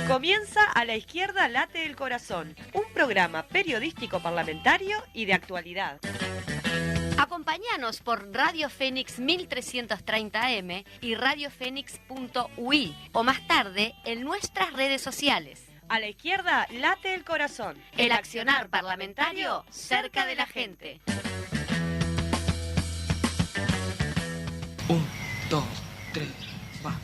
Comienza A la Izquierda Late el Corazón, un programa periodístico parlamentario y de actualidad. Acompáñanos por Radio Fénix 1330M y radiofénix.ui o más tarde en nuestras redes sociales. A la Izquierda Late el Corazón. El accionar parlamentario cerca de la gente. 1, 2, 3, va.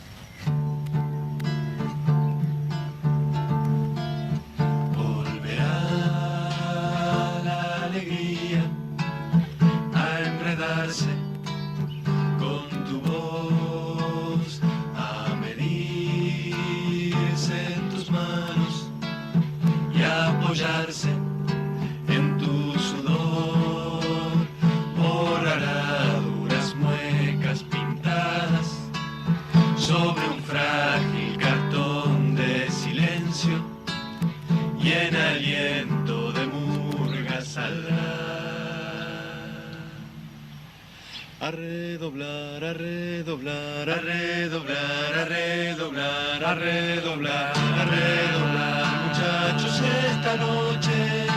Volverá la alegría a enredarse con tu voz, a medirse en tus manos y a apoyarse en tu sudor por araduras muecas pintadas sobre un frágil cartón de silencio y en aliento de murga saldrá a redoblar, a redoblar, a redoblar, a redoblar, a redoblar, a redoblar, muchachos, esta noche.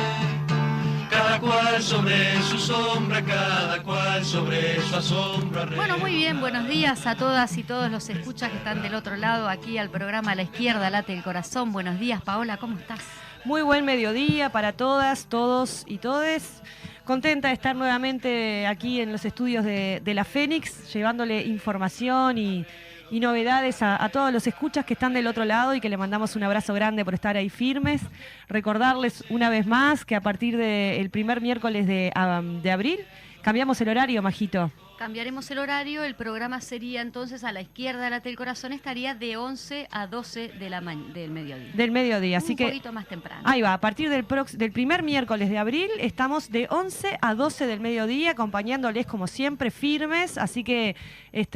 Cada cual sobre su sombra, cada cual sobre su asombro. Bueno, muy bien, buenos días a todas y todos los escuchas que están del otro lado, aquí al programa A la Izquierda Late el Corazón. Buenos días, Paola, ¿cómo estás? Muy buen mediodía para todas, todos y todes. Contenta de estar nuevamente aquí en los estudios de la Fénix, llevándole información y novedades a todos los escuchas que están del otro lado y que le mandamos un abrazo grande por estar ahí firmes. Recordarles una vez más que a partir del primer miércoles de abril cambiamos el horario, Majito. Cambiaremos el horario, el programa sería entonces A la Izquierda Late el Corazón, estaría de 11 a 12 del mediodía. Del mediodía, así que... Un poquito más temprano. Ahí va, a partir del primer miércoles de abril estamos de 11 a 12 del mediodía acompañándoles como siempre firmes, así que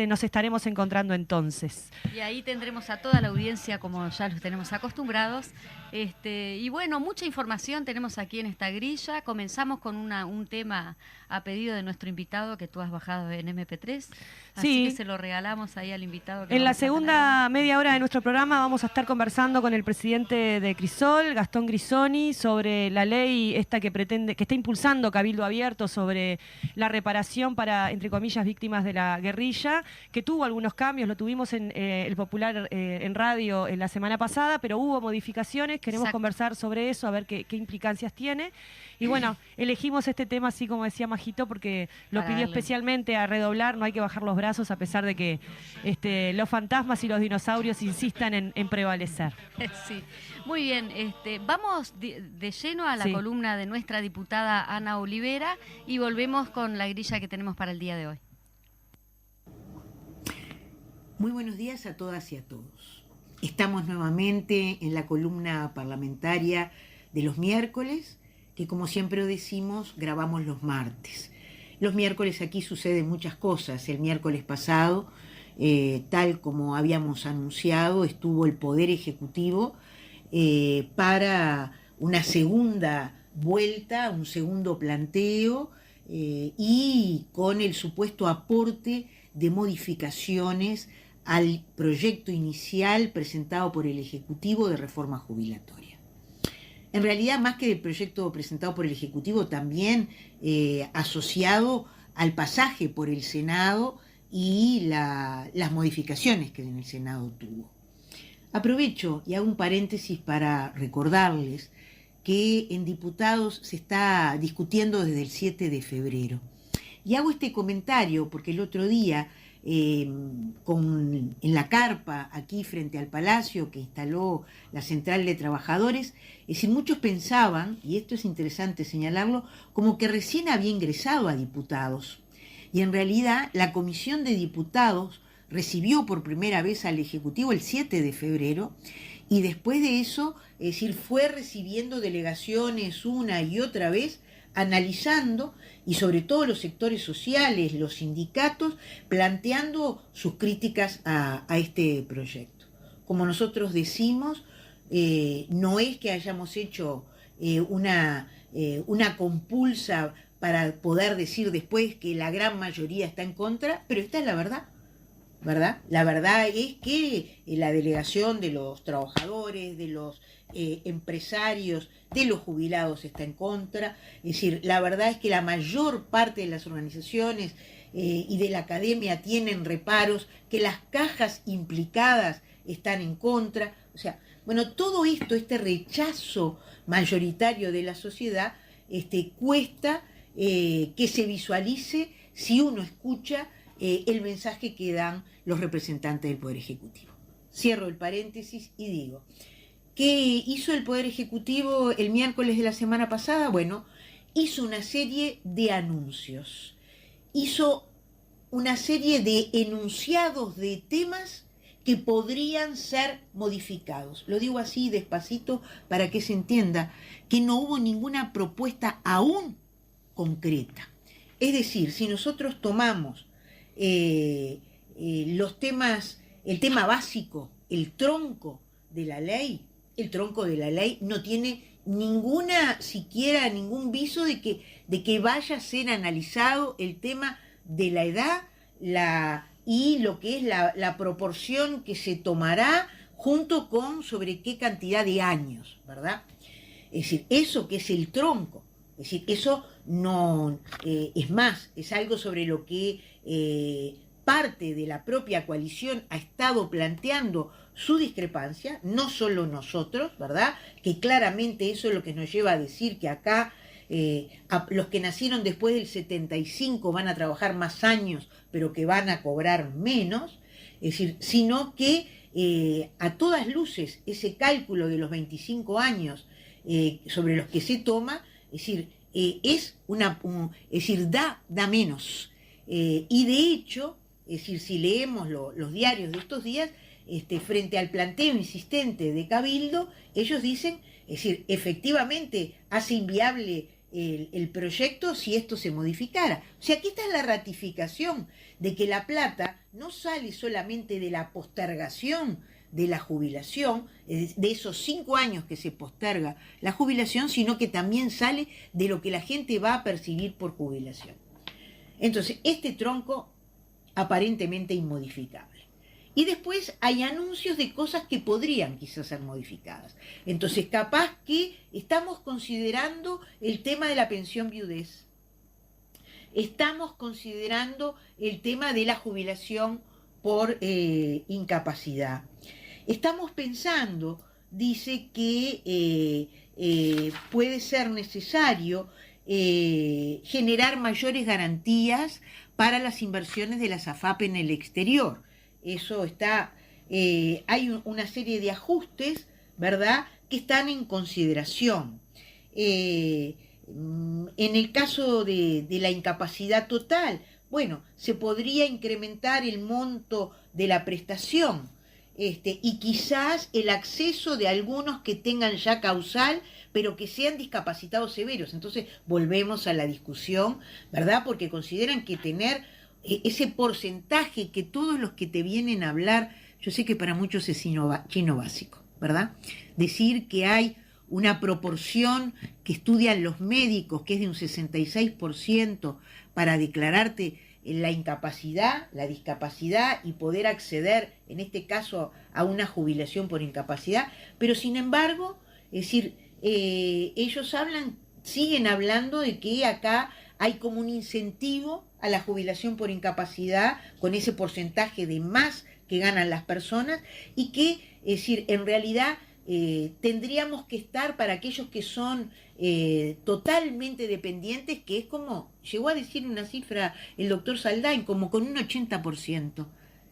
nos estaremos encontrando entonces. Y ahí tendremos a toda la audiencia como ya los tenemos acostumbrados. Y bueno, mucha información tenemos aquí en esta grilla. Comenzamos con un tema a pedido de nuestro invitado que tú has bajado en MP3. Así Sí. que se lo regalamos ahí al invitado. Que En la vamos a segunda media hora de nuestro programa vamos a estar conversando con el presidente de Crisol, Gastón Grisoni, sobre la ley esta que está impulsando Cabildo Abierto sobre la reparación para, entre comillas, víctimas de la guerrilla, que tuvo algunos cambios, lo tuvimos en el Popular en radio en la semana pasada, pero hubo modificaciones, queremos Exacto. conversar sobre eso, a ver qué implicancias tiene. Y bueno, elegimos este tema así como decía Majito porque lo Para pidió darle. especialmente a redoblar, no hay que bajar los brazos a pesar de que los fantasmas y los dinosaurios insistan en prevalecer. Sí, muy bien. Vamos de lleno a la Sí. columna de nuestra diputada Ana Olivera y volvemos con la grilla que tenemos para el día de hoy. Muy buenos días a todas y a todos. Estamos nuevamente en la columna parlamentaria de los miércoles, que como siempre decimos, grabamos los martes. Los miércoles aquí suceden muchas cosas. El miércoles pasado, tal como habíamos anunciado, estuvo el Poder Ejecutivo para una segunda vuelta, un segundo planteo y con el supuesto aporte de modificaciones al proyecto inicial presentado por el Ejecutivo de reforma jubilatoria. En realidad, más que el proyecto presentado por el Ejecutivo, también asociado al pasaje por el Senado y las modificaciones que en el Senado tuvo. Aprovecho y hago un paréntesis para recordarles que en diputados se está discutiendo desde el 7 de febrero. Y hago este comentario porque el otro día, en la carpa aquí frente al Palacio que instaló la Central de Trabajadores, es decir, muchos pensaban, y esto es interesante señalarlo, como que recién había ingresado a diputados. Y en realidad la Comisión de Diputados recibió por primera vez al Ejecutivo el 7 de febrero y después de eso, es decir, fue recibiendo delegaciones una y otra vez, analizando, y sobre todo los sectores sociales, los sindicatos, planteando sus críticas a este proyecto. Como nosotros decimos, no es que hayamos hecho una compulsa para poder decir después que la gran mayoría está en contra, pero esta es la verdad. ¿verdad? La verdad es que la delegación de los trabajadores, de los empresarios, de los jubilados está en contra. Es decir, la verdad es que la mayor parte de las organizaciones y de la academia tienen reparos, que las cajas implicadas están en contra. O sea, bueno, todo esto, este rechazo mayoritario de la sociedad, cuesta que se visualice si uno escucha el mensaje que dan los representantes del Poder Ejecutivo. Cierro el paréntesis y digo, ¿qué hizo el Poder Ejecutivo el miércoles de la semana pasada? Bueno, hizo una serie de anuncios, hizo una serie de enunciados de temas que podrían ser modificados. Lo digo así despacito para que se entienda que no hubo ninguna propuesta aún concreta. Es decir, si nosotros tomamos los temas, el tema básico, el tronco de la ley no tiene siquiera ningún viso de que vaya a ser analizado el tema de la edad y lo que es la proporción que se tomará junto con sobre qué cantidad de años, ¿verdad? Es decir, eso que es el tronco, es decir, eso no es más, es algo sobre lo que parte de la propia coalición ha estado planteando su discrepancia, no solo nosotros, ¿verdad? Que claramente eso es lo que nos lleva a decir que acá los que nacieron después del 75 van a trabajar más años, pero que van a cobrar menos, es decir, sino que a todas luces ese cálculo de los 25 años sobre los que se toma, es decir, da menos. Y de hecho, es decir, si leemos los diarios de estos días, frente al planteo insistente de Cabildo, ellos dicen, es decir, efectivamente hace inviable el proyecto si esto se modificara. O sea, aquí está la ratificación de que la plata no sale solamente de la postergación de la jubilación, de esos 5 años que se posterga la jubilación, sino que también sale de lo que la gente va a percibir por jubilación. Entonces, este tronco aparentemente inmodificable. Y después hay anuncios de cosas que podrían quizás ser modificadas. Entonces, capaz que estamos considerando el tema de la pensión viudez, estamos considerando el tema de la jubilación por incapacidad. Estamos pensando, dice que puede ser necesario generar mayores garantías para las inversiones de las AFAP en el exterior. Eso está, hay una serie de ajustes, ¿verdad?, que están en consideración. En el caso de la incapacidad total, bueno, se podría incrementar el monto de la prestación, y quizás el acceso de algunos que tengan ya causal, pero que sean discapacitados severos. Entonces volvemos a la discusión, ¿verdad?, porque consideran que tener ese porcentaje que todos los que te vienen a hablar, yo sé que para muchos es chino básico, ¿verdad? Decir que hay una proporción que estudian los médicos, que es de un 66% para declararte la incapacidad, la discapacidad y poder acceder, en este caso, a una jubilación por incapacidad, pero sin embargo, es decir, ellos siguen hablando de que acá hay como un incentivo a la jubilación por incapacidad con ese porcentaje de más que ganan las personas y que, es decir, en realidad tendríamos que estar para aquellos que son totalmente dependientes, que es como, llegó a decir una cifra el doctor Saldain, como con un 80%.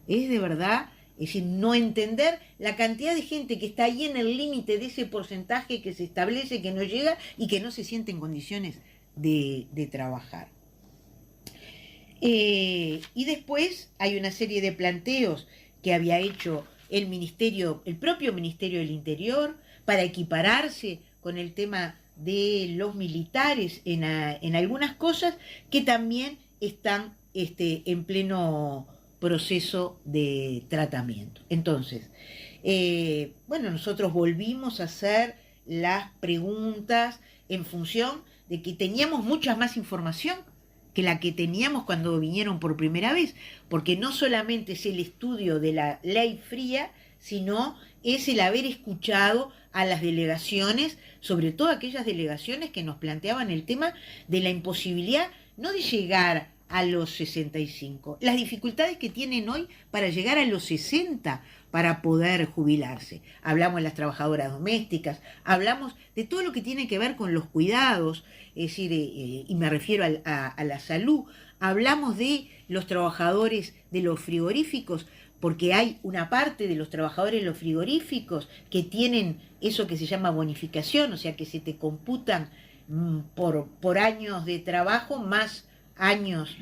Es de verdad, es decir, no entender la cantidad de gente que está ahí en el límite de ese porcentaje que se establece, que no llega y que no se siente en condiciones de trabajar. Y después hay una serie de planteos que había hecho el propio Ministerio del Interior para equipararse con el tema de los militares en algunas cosas que también están en pleno proceso de tratamiento. Entonces, bueno, nosotros volvimos a hacer las preguntas en función de que teníamos mucha más información que la que teníamos cuando vinieron por primera vez, porque no solamente es el estudio de la ley fría, sino es el haber escuchado a las delegaciones, sobre todo aquellas delegaciones que nos planteaban el tema de la imposibilidad, no de llegar a los 65, las dificultades que tienen hoy para llegar a los 60 para poder jubilarse. Hablamos de las trabajadoras domésticas, hablamos de todo lo que tiene que ver con los cuidados, es decir, y me refiero a la salud, hablamos de los trabajadores de los frigoríficos, porque hay una parte de los trabajadores de los frigoríficos que tienen eso que se llama bonificación, o sea que se te computan por años de trabajo más años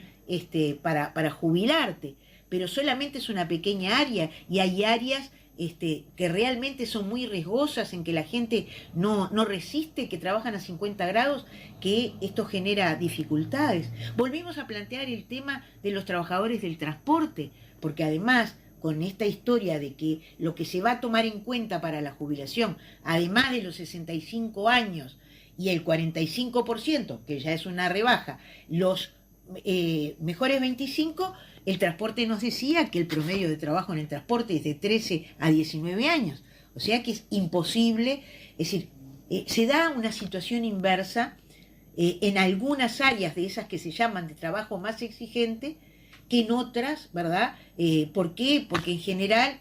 para jubilarte, pero solamente es una pequeña área y hay áreas que realmente son muy riesgosas, en que la gente no resiste, que trabajan a 50 grados, que esto genera dificultades. Volvimos a plantear el tema de los trabajadores del transporte, porque además con esta historia de que lo que se va a tomar en cuenta para la jubilación, además de los 65 años y el 45%, que ya es una rebaja, los mejores 25, el transporte nos decía que el promedio de trabajo en el transporte es de 13 a 19 años. O sea que es imposible, es decir, se da una situación inversa en algunas áreas de esas que se llaman de trabajo más exigente que en otras, ¿verdad? ¿Por qué? Porque en general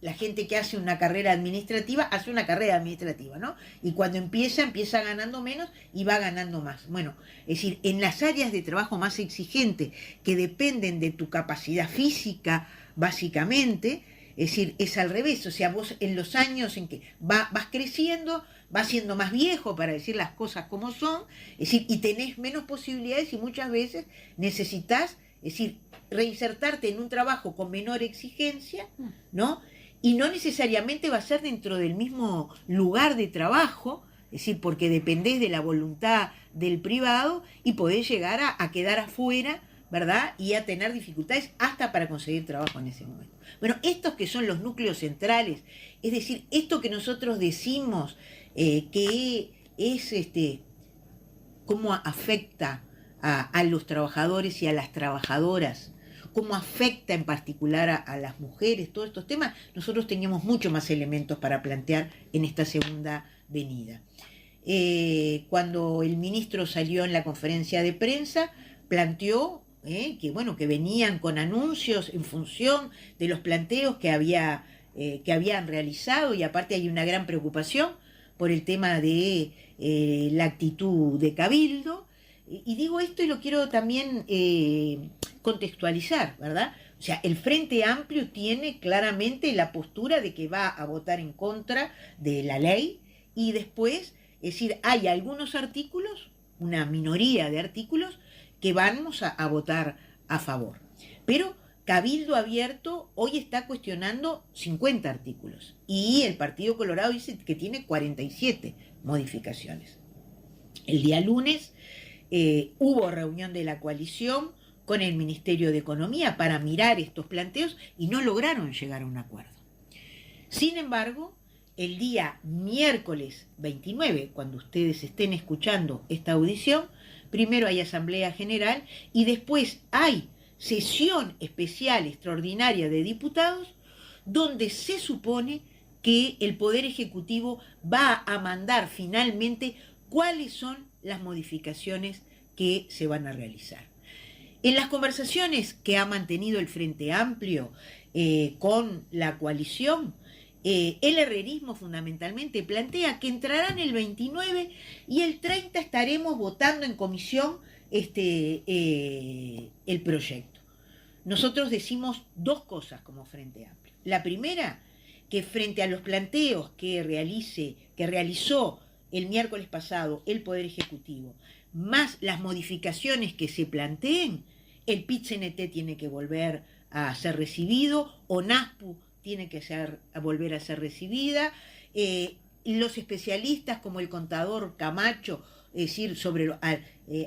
la gente que hace una carrera administrativa hace una carrera administrativa, ¿no? Y cuando empieza ganando menos y va ganando más. Bueno, es decir, en las áreas de trabajo más exigentes que dependen de tu capacidad física, básicamente, es decir, es al revés. O sea, vos en los años en que vas creciendo, vas siendo más viejo, para decir las cosas como son, es decir, y tenés menos posibilidades y muchas veces necesitas, es decir, reinsertarte en un trabajo con menor exigencia, ¿no? Y no necesariamente va a ser dentro del mismo lugar de trabajo, es decir, porque dependés de la voluntad del privado y podés llegar a quedar afuera, ¿verdad? Y a tener dificultades hasta para conseguir trabajo en ese momento. Bueno, estos que son los núcleos centrales, es decir, esto que nosotros decimos que es cómo afecta a los trabajadores y a las trabajadoras, cómo afecta en particular a las mujeres, todos estos temas, nosotros teníamos mucho más elementos para plantear en esta segunda venida. Cuando el ministro salió en la conferencia de prensa, planteó que venían con anuncios en función de los planteos que habían realizado, y aparte hay una gran preocupación por el tema de la actitud de Cabildo. Y digo esto y lo quiero también contextualizar, ¿verdad? O sea, el Frente Amplio tiene claramente la postura de que va a votar en contra de la ley, y después, es decir, hay algunos artículos, una minoría de artículos, que vamos a votar a favor. Pero Cabildo Abierto hoy está cuestionando 50 artículos y el Partido Colorado dice que tiene 47 modificaciones. El día lunes hubo reunión de la coalición con el Ministerio de Economía para mirar estos planteos y no lograron llegar a un acuerdo. Sin embargo, el día miércoles 29, cuando ustedes estén escuchando esta audición, primero hay Asamblea General y después hay sesión especial extraordinaria de diputados, donde se supone que el Poder Ejecutivo va a mandar finalmente cuáles son las modificaciones que se van a realizar. En las conversaciones que ha mantenido el Frente Amplio con la coalición, el herrerismo fundamentalmente plantea que entrarán el 29 y el 30 estaremos votando en comisión el proyecto. Nosotros decimos dos cosas como Frente Amplio. La primera, que frente a los planteos que realizó el miércoles pasado el Poder Ejecutivo, más las modificaciones que se planteen, el PIT-CNT tiene que volver a ser recibido, ONASPU tiene que volver a ser recibida, los especialistas como el contador Camacho, es decir,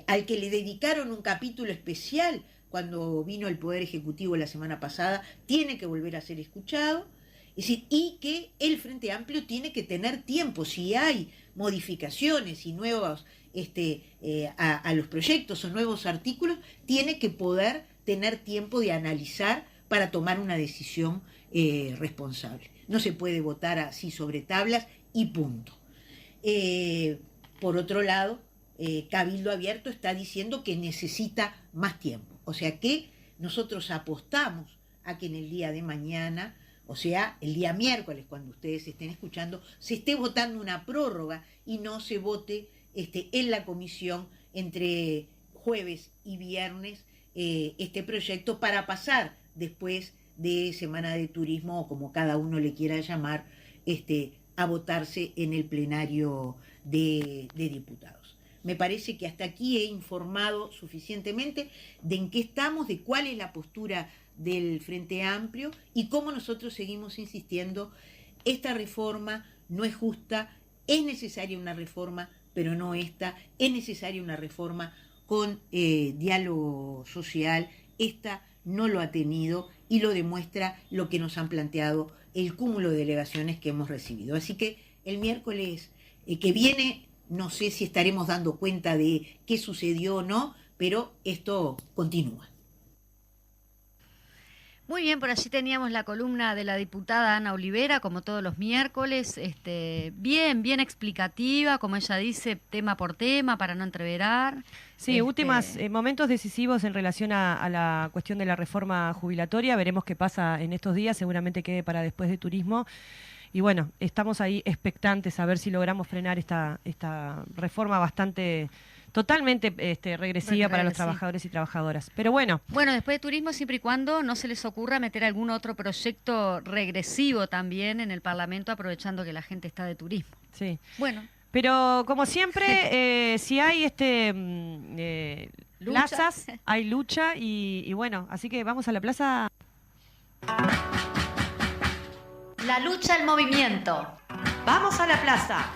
al que le dedicaron un capítulo especial cuando vino el Poder Ejecutivo la semana pasada, tiene que volver a ser escuchado, es decir, y que el Frente Amplio tiene que tener tiempo, si hay modificaciones y nuevos a los proyectos o nuevos artículos, tiene que poder tener tiempo de analizar para tomar una decisión responsable. No se puede votar así sobre tablas y punto. Por otro lado, Cabildo Abierto está diciendo que necesita más tiempo. O sea que nosotros apostamos a que en el día de mañana, o sea, el día miércoles, cuando ustedes estén escuchando, se esté votando una prórroga y no se vote en la comisión entre jueves y viernes este proyecto para pasar después de Semana de Turismo, o como cada uno le quiera llamar, a votarse en el plenario de diputados. Me parece que hasta aquí he informado suficientemente de en qué estamos, de cuál es la postura del Frente Amplio y cómo nosotros seguimos insistiendo. Esta reforma no es justa, es necesaria una reforma, pero no esta, es necesaria una reforma con diálogo social. Esta no lo ha tenido y lo demuestra lo que nos han planteado el cúmulo de delegaciones que hemos recibido. Así que el miércoles que viene, no sé si estaremos dando cuenta de qué sucedió o no, pero esto continúa. Muy bien, por allí teníamos la columna de la diputada Ana Olivera, como todos los miércoles, bien explicativa, como ella dice, tema por tema, para no entreverar. Sí, últimos momentos decisivos en relación a la cuestión de la reforma jubilatoria. Veremos qué pasa en estos días, seguramente quede para después de turismo. Y bueno, estamos ahí expectantes a ver si logramos frenar esta reforma totalmente regresiva para los trabajadores y trabajadoras. Pero bueno. Bueno, después de turismo, siempre y cuando no se les ocurra meter algún otro proyecto regresivo también en el Parlamento, aprovechando que la gente está de turismo. Sí. Bueno. Pero como siempre, si hay plazas, hay lucha y bueno, así que vamos a la plaza. La lucha al movimiento. Vamos a la plaza.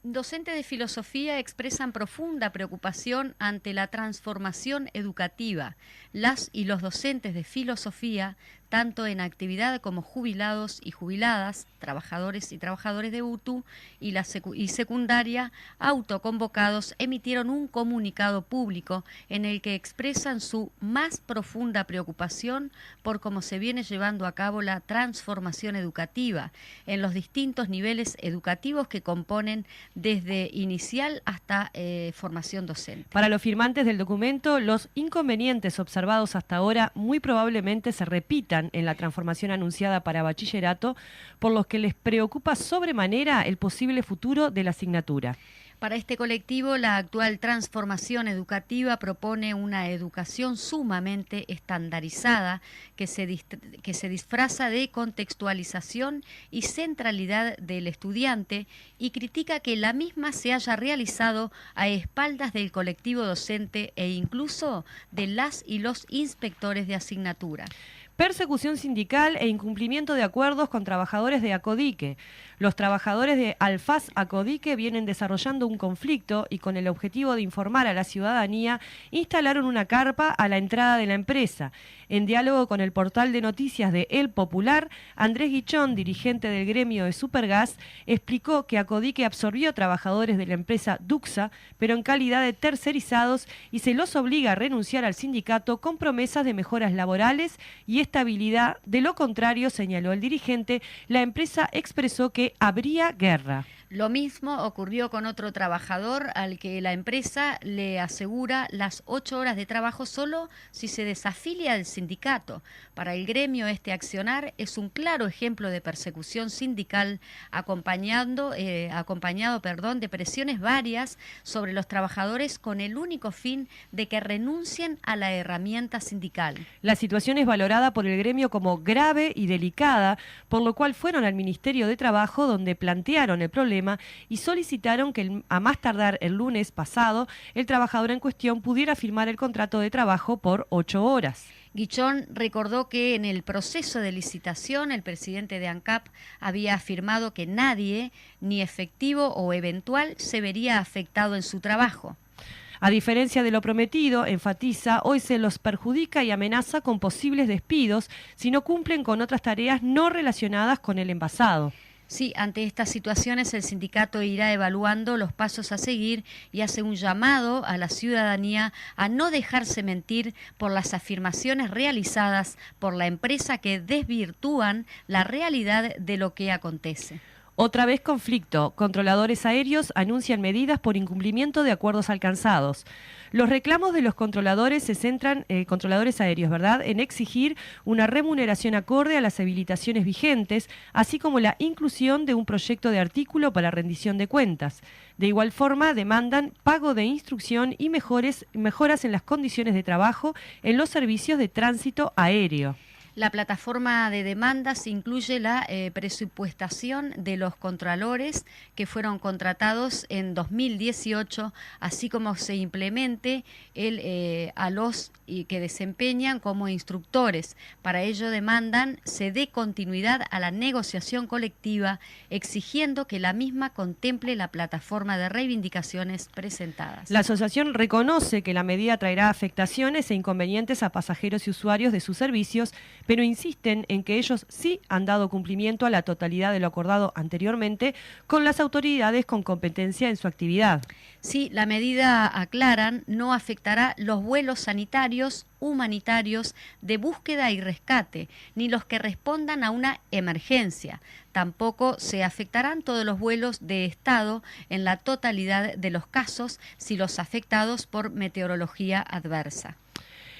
Docentes de filosofía expresan profunda preocupación ante la transformación educativa. Las y los docentes de filosofía, tanto en actividad como jubilados y jubiladas, trabajadores y trabajadores de UTU y secundaria, autoconvocados, emitieron un comunicado público en el que expresan su más profunda preocupación por cómo se viene llevando a cabo la transformación educativa en los distintos niveles educativos que componen desde inicial hasta formación docente. Para los firmantes del documento, los inconvenientes observados hasta ahora muy probablemente se repitan en la transformación anunciada para bachillerato, por los que les preocupa sobremanera el posible futuro de la asignatura. Para este colectivo, la actual transformación educativa propone una educación sumamente estandarizada que se disfraza de contextualización y centralidad del estudiante y critica que la misma se haya realizado a espaldas del colectivo docente e incluso de las y los inspectores de asignatura. Persecución sindical e incumplimiento de acuerdos con trabajadores de Acodique. Los trabajadores de Alfaz Acodique vienen desarrollando un conflicto y con el objetivo de informar a la ciudadanía, instalaron una carpa a la entrada de la empresa. En diálogo con el portal de noticias de El Popular, Andrés Guichón, dirigente del gremio de Supergas, explicó que Acodique absorbió trabajadores de la empresa Duxa, pero en calidad de tercerizados, y se los obliga a renunciar al sindicato con promesas de mejoras laborales y estabilidad. De lo contrario, señaló el dirigente, la empresa expresó que habría guerra. Lo mismo ocurrió con otro trabajador al que la empresa le asegura las 8 horas de trabajo solo si se desafilia del sindicato. Para el gremio, este accionar es un claro ejemplo de persecución sindical acompañado de presiones varias sobre los trabajadores con el único fin de que renuncien a la herramienta sindical. La situación es valorada por el gremio como grave y delicada, por lo cual fueron al Ministerio de Trabajo, donde plantearon el problema y solicitaron que a más tardar el lunes pasado el trabajador en cuestión pudiera firmar el contrato de trabajo por 8 horas. Guichón recordó que en el proceso de licitación el presidente de ANCAP había afirmado que nadie, ni efectivo o eventual, se vería afectado en su trabajo. A diferencia de lo prometido, enfatiza, hoy se los perjudica y amenaza con posibles despidos si no cumplen con otras tareas no relacionadas con el envasado. Sí, ante estas situaciones el sindicato irá evaluando los pasos a seguir y hace un llamado a la ciudadanía a no dejarse mentir por las afirmaciones realizadas por la empresa que desvirtúan la realidad de lo que acontece. Otra vez conflicto. Controladores aéreos anuncian medidas por incumplimiento de acuerdos alcanzados. Los reclamos de los controladores se centran, controladores aéreos, ¿verdad?, en exigir una remuneración acorde a las habilitaciones vigentes, así como la inclusión de un proyecto de artículo para rendición de cuentas. De igual forma, demandan pago de instrucción y mejoras en las condiciones de trabajo en los servicios de tránsito aéreo. La plataforma de demandas incluye la presupuestación de los contralores que fueron contratados en 2018, así como se implemente a los que desempeñan como instructores. Para ello demandan se dé continuidad a la negociación colectiva, exigiendo que la misma contemple la plataforma de reivindicaciones presentadas. La asociación reconoce que la medida traerá afectaciones e inconvenientes a pasajeros y usuarios de sus servicios, pero insisten en que ellos sí han dado cumplimiento a la totalidad de lo acordado anteriormente con las autoridades con competencia en su actividad. Sí, la medida, aclaran, no afectará los vuelos sanitarios, humanitarios, de búsqueda y rescate, ni los que respondan a una emergencia. Tampoco se afectarán todos los vuelos de Estado en la totalidad de los casos si los afectados por meteorología adversa.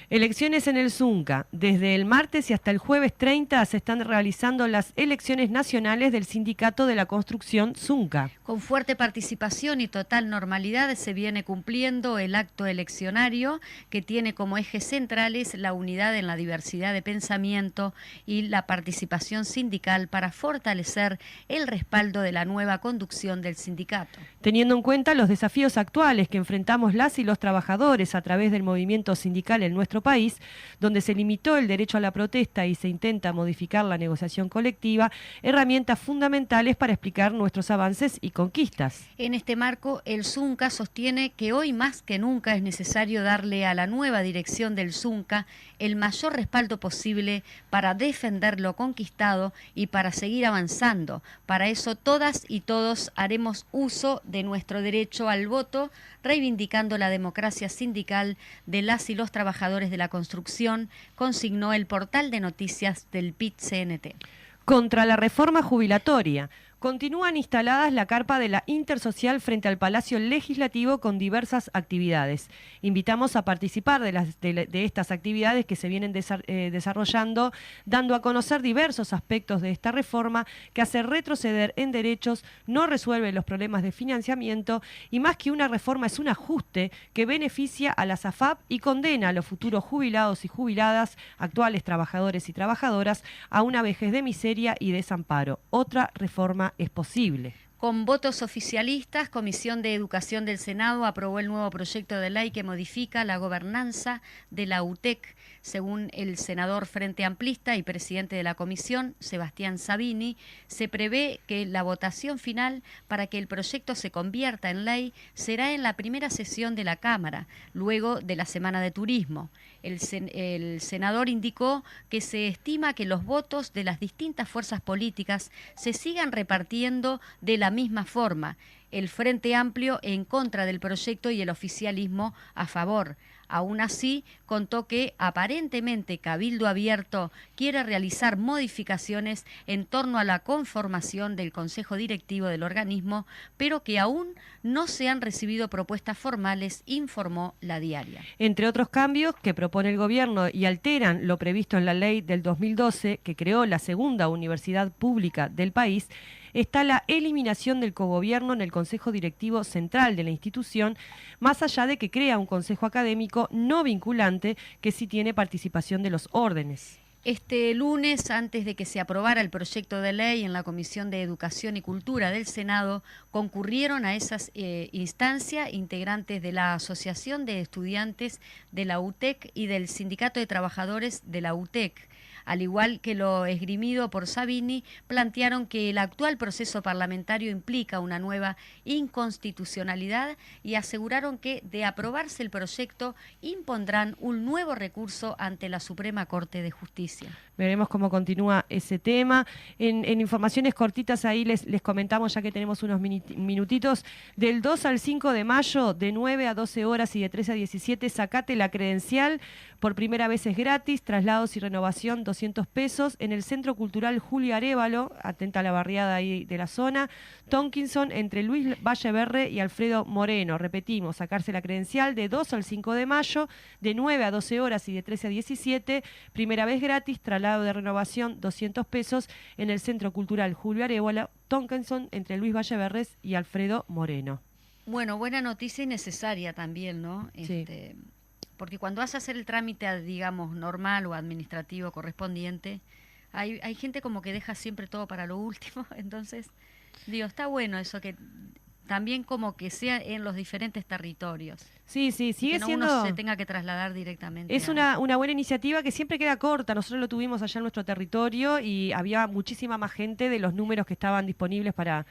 Elecciones en el Zunca. Desde el martes y hasta el jueves 30 se están realizando las elecciones nacionales del Sindicato de la Construcción Zunca. Con fuerte participación y total normalidad se viene cumpliendo el acto eleccionario que tiene como ejes centrales la unidad en la diversidad de pensamiento y la participación sindical para fortalecer el respaldo de la nueva conducción del sindicato. Teniendo en cuenta los desafíos actuales que enfrentamos las y los trabajadores a través del movimiento sindical en nuestro país, donde se limitó el derecho a la protesta y se intenta modificar la negociación colectiva, herramientas fundamentales para explicar nuestros avances y conquistas. En este marco, el Zunca sostiene que hoy más que nunca es necesario darle a la nueva dirección del Zunca el mayor respaldo posible para defender lo conquistado y para seguir avanzando. Para eso todas y todos haremos uso de nuestro derecho al voto, reivindicando la democracia sindical de las y los trabajadores de la construcción, consignó el portal de noticias del PIT-CNT. Contra la reforma jubilatoria. Continúan instaladas la carpa de la Intersocial frente al Palacio Legislativo con diversas actividades. Invitamos a participar de estas actividades que se vienen desarrollando, dando a conocer diversos aspectos de esta reforma que hace retroceder en derechos, no resuelve los problemas de financiamiento y más que una reforma es un ajuste que beneficia a las AFAP y condena a los futuros jubilados y jubiladas, actuales trabajadores y trabajadoras, a una vejez de miseria y desamparo. Otra reforma es posible. Con votos oficialistas, Comisión de Educación del Senado aprobó el nuevo proyecto de ley que modifica la gobernanza de la UTEC. Según el senador Frente Amplista y presidente de la comisión, Sebastián Sabini, se prevé que la votación final para que el proyecto se convierta en ley será en la primera sesión de la Cámara, luego de la Semana de Turismo. El senador indicó que se estima que los votos de las distintas fuerzas políticas se sigan repartiendo de la misma forma, el Frente Amplio en contra del proyecto y el oficialismo a favor. Aún así, contó que aparentemente Cabildo Abierto quiere realizar modificaciones en torno a la conformación del Consejo Directivo del organismo, pero que aún no se han recibido propuestas formales, informó La Diaria. Entre otros cambios que propone el gobierno y alteran lo previsto en la ley del 2012, que creó la segunda universidad pública del país, está la eliminación del cogobierno en el Consejo Directivo Central de la institución, más allá de que crea un consejo académico no vinculante que sí tiene participación de los órdenes. Este lunes, antes de que se aprobara el proyecto de ley en la Comisión de Educación y Cultura del Senado, concurrieron a esas instancias integrantes de la Asociación de Estudiantes de la UTEC y del Sindicato de Trabajadores de la UTEC. al igual que lo esgrimido por Sabini, plantearon que el actual proceso parlamentario implica una nueva inconstitucionalidad y aseguraron que, de aprobarse el proyecto, impondrán un nuevo recurso ante la Suprema Corte de Justicia. Veremos cómo continúa ese tema. En informaciones cortitas ahí les comentamos, ya que tenemos unos minutitos, del 2 al 5 de mayo, de 9 a 12 horas y de 13 a 17, sacate la credencial. Por primera vez es gratis, traslados y renovación 200 pesos en el Centro Cultural Julio Arévalo, atenta a la barriada ahí de la zona, Tonkinson, entre Luis Valleverre y Alfredo Moreno. Repetimos, sacarse la credencial de 2 al 5 de mayo, de 9 a 12 horas y de 13 a 17, primera vez gratis, traslado de renovación 200 pesos en el Centro Cultural Julio Arévalo, Tonkinson, entre Luis Valleverre y Alfredo Moreno. Bueno, buena noticia y necesaria también, ¿no? Sí. Porque cuando vas a hacer el trámite, digamos, normal o administrativo correspondiente, hay gente como que deja siempre todo para lo último. Entonces, digo, está bueno eso, que también como que sea en los diferentes territorios. Sí, sigue que no siendo... uno se tenga que trasladar directamente. Es una buena iniciativa que siempre queda corta. Nosotros lo tuvimos allá en nuestro territorio y había muchísima más gente de los números que estaban disponibles para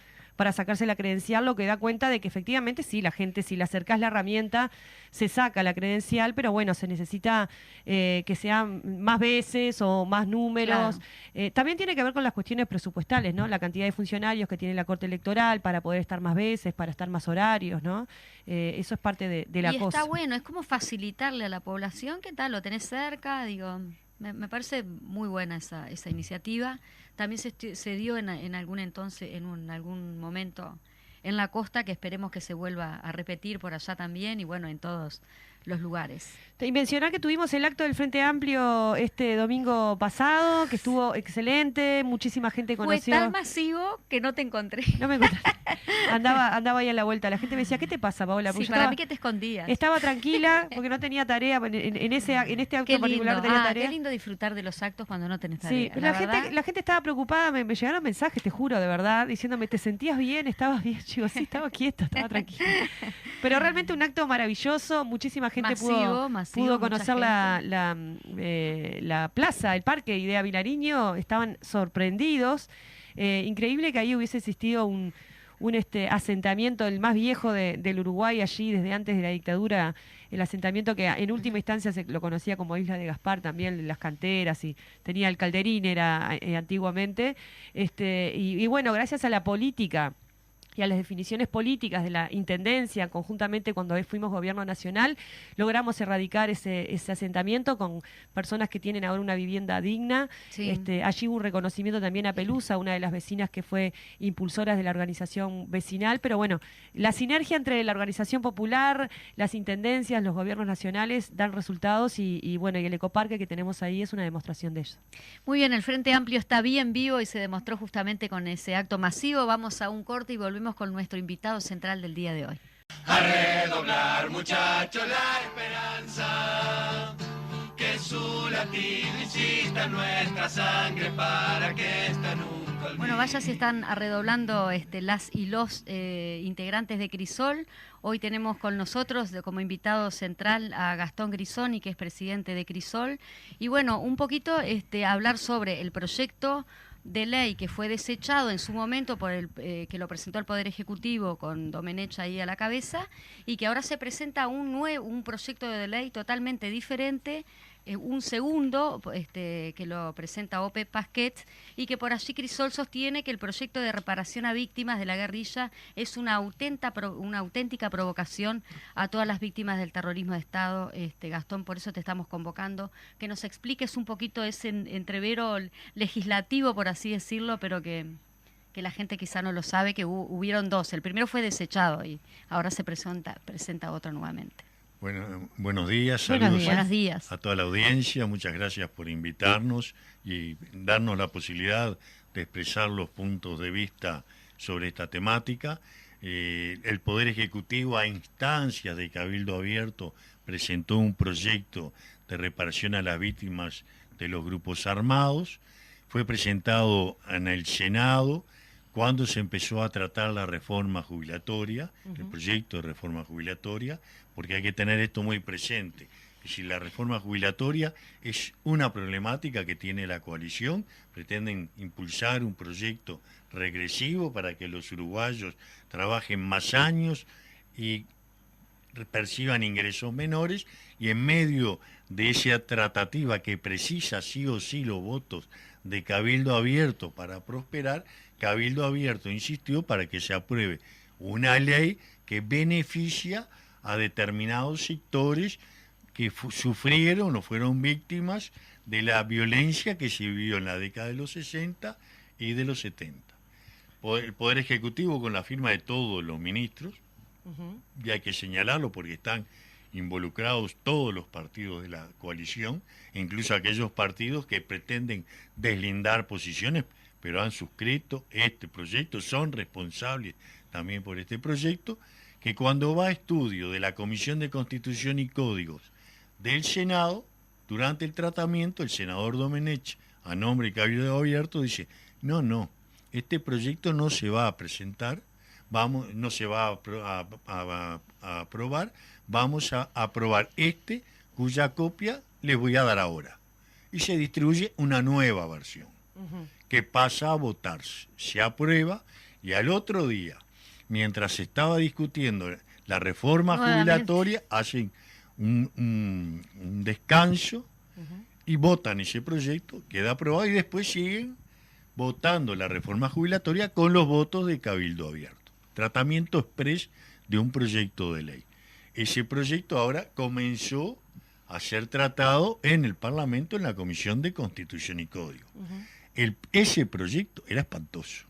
sacarse la credencial, lo que da cuenta de que efectivamente sí, la gente, si le acercás la herramienta, se saca la credencial, pero bueno, se necesita que sean más veces o más números. Claro. También tiene que ver con las cuestiones presupuestales, ¿no? La cantidad de funcionarios que tiene la Corte Electoral para poder estar más veces, para estar más horarios, ¿no? Eso es parte de la cosa. Y está bueno, es como facilitarle a la población, ¿qué tal? Lo tenés cerca, digo... Me parece muy buena esa iniciativa. También se dio en algún momento en la costa, que esperemos que se vuelva a repetir por allá también y bueno, en todos los lugares. Y mencionar que tuvimos el acto del Frente Amplio este domingo pasado, que estuvo excelente, muchísima gente conoció. Fue tan masivo que no te encontré. No me encontré. Andaba ahí a la vuelta. La gente me decía, ¿qué te pasa, Paola? Sí, para mí que te escondías. Estaba tranquila porque no tenía tarea. En este acto particular no tenía tarea. Qué lindo disfrutar de los actos cuando no tenés tarea. Sí, pero la gente estaba preocupada. Me llegaron mensajes, te juro, de verdad, diciéndome, ¿te sentías bien? ¿Estabas bien? Chico, sí, estaba quieta, estaba tranquila. Pero realmente un acto maravilloso. Muchísima gente pudo conocer la plaza, el parque Idea Vilariño. Estaban sorprendidos. Increíble que ahí hubiese existido un asentamiento, el más viejo del Uruguay, allí desde antes de la dictadura, el asentamiento que en última instancia se lo conocía como Isla de Gaspar, también las canteras, y tenía el calderín, era antiguamente, y bueno, gracias a la política y a las definiciones políticas de la Intendencia, conjuntamente cuando fuimos gobierno nacional, logramos erradicar ese asentamiento con personas que tienen ahora una vivienda digna. Sí. Allí hubo un reconocimiento también a Pelusa, una de las vecinas que fue impulsora de la organización vecinal, pero bueno, la sinergia entre la organización popular, las intendencias, los gobiernos nacionales dan resultados y bueno, y el ecoparque que tenemos ahí es una demostración de eso. Muy bien, el Frente Amplio está bien vivo y se demostró justamente con ese acto masivo. Vamos a un corte y volvemos con nuestro invitado central del día de hoy. A redoblar, muchachos, la esperanza, que su latido insista en nuestra sangre para que esta nunca olvide. Bueno, vaya si están redoblando las y los integrantes de Crisol. Hoy tenemos con nosotros como invitado central a Gastón Grisoni, que es presidente de Crisol. Y bueno, un poquito hablar sobre el proyecto de ley que fue desechado en su momento por que lo presentó el Poder Ejecutivo con Domenech ahí a la cabeza, y que ahora se presenta un proyecto de ley totalmente diferente, un segundo que lo presenta Ope Pasquet, y que por allí Crisol sostiene que el proyecto de reparación a víctimas de la guerrilla es una auténtica provocación a todas las víctimas del terrorismo de Estado. Gastón, por eso te estamos convocando, que nos expliques un poquito ese entrevero legislativo, por así decirlo, pero que la gente quizá no lo sabe, que hubieron dos. El primero fue desechado y ahora se presenta otro nuevamente. Bueno, buenos días, saludos buenos días a toda la audiencia, muchas gracias por invitarnos y darnos la posibilidad de expresar los puntos de vista sobre esta temática. El Poder Ejecutivo, a instancias de Cabildo Abierto, presentó un proyecto de reparación a las víctimas de los grupos armados. Fue presentado en el Senado cuando se empezó a tratar la reforma jubilatoria, el proyecto de reforma jubilatoria, porque hay que tener esto muy presente. Es decir, la reforma jubilatoria es una problemática que tiene la coalición. Pretenden impulsar un proyecto regresivo para que los uruguayos trabajen más años y perciban ingresos menores, y en medio de esa tratativa que precisa sí o sí los votos de Cabildo Abierto para prosperar, Cabildo Abierto insistió para que se apruebe una ley que beneficia a determinados sectores que sufrieron o fueron víctimas de la violencia que se vivió en la década de los 60 y de los 70. El Poder Ejecutivo, con la firma de todos los ministros, y hay que señalarlo porque están involucrados todos los partidos de la coalición, incluso aquellos partidos que pretenden deslindar posiciones, pero han suscrito este proyecto, son responsables también por este proyecto, que cuando va a estudio de la Comisión de Constitución y Códigos del Senado, durante el tratamiento, el senador Domenech, a nombre de Cabildo Abierto, dice, no, este proyecto no se va a presentar, no se va a aprobar, vamos a aprobar este, cuya copia les voy a dar ahora. Y se distribuye una nueva versión, que pasa a votarse, se aprueba, y al otro día, mientras se estaba discutiendo la reforma jubilatoria, hacen un descanso y votan ese proyecto, queda aprobado, y después siguen votando la reforma jubilatoria con los votos de Cabildo Abierto. Tratamiento exprés de un proyecto de ley. Ese proyecto ahora comenzó a ser tratado en el Parlamento, en la Comisión de Constitución y Código. Ese proyecto era espantoso.